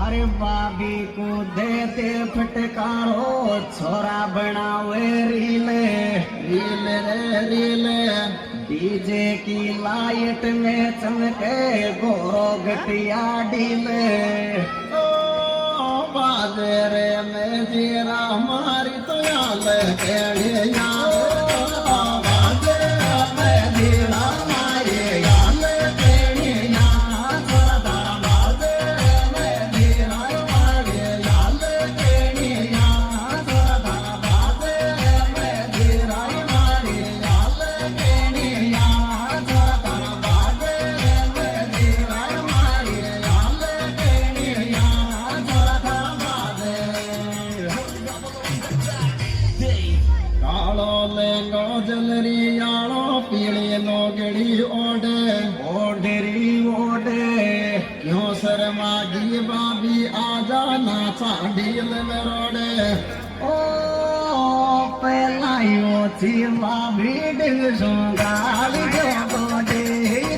अरे भाभी को देते फटकारो छोरा बनावे रीले रीले रे रीले डीजे की लाइट में चमके गोरो गटिया डीले बाजे रे में जीरा मारी तो याद केड़े बाजे में जीरा मारी याद केड़े छोरा बाजे में जीरा मारी याद केड़े छोरा बाजे में जीरा मारी याद केड़े छोरा बाजे में जीरा मारी याद केड़े छोरा कालो लेंगो जलरी आलो पीली लोगड़ी ओडे ओडरी ओडे क्यों शर्मा गी बाबी आजा ना चांडील में रोडे ओ पहलायो थी बाबी डिग सुंगाल जो गोडे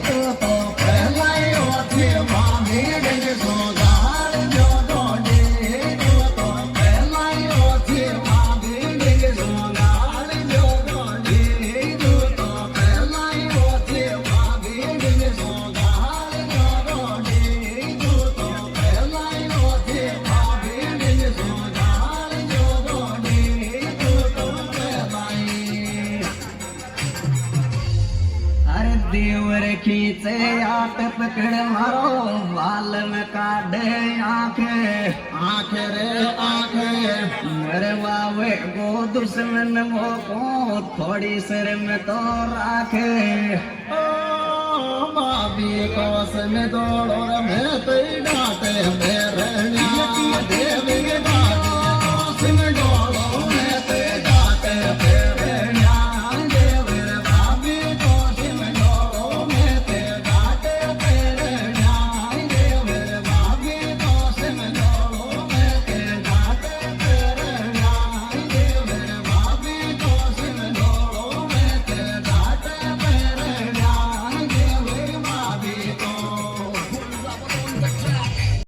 तो पहलायो थी बाबी डिग सुंगाल जो गोडे तो पहलायो थी बाबी डिग सुंगाल जो गोडे तो पहलायो थी बाबी डिग सुंगाल जो गोडे तो पहलायो थी बाबी डिग सुंगाल जो गोडे तो पहलाई अरे देवर खींचे आट पकड़ मारो बाल में काढ़े आंखें आंखें रे आंखें मरवावे गो दुश्मन वो को थोड़ी सिर में तो राखे ओ भाभी कोस में दौड़ो मैं तो डांटे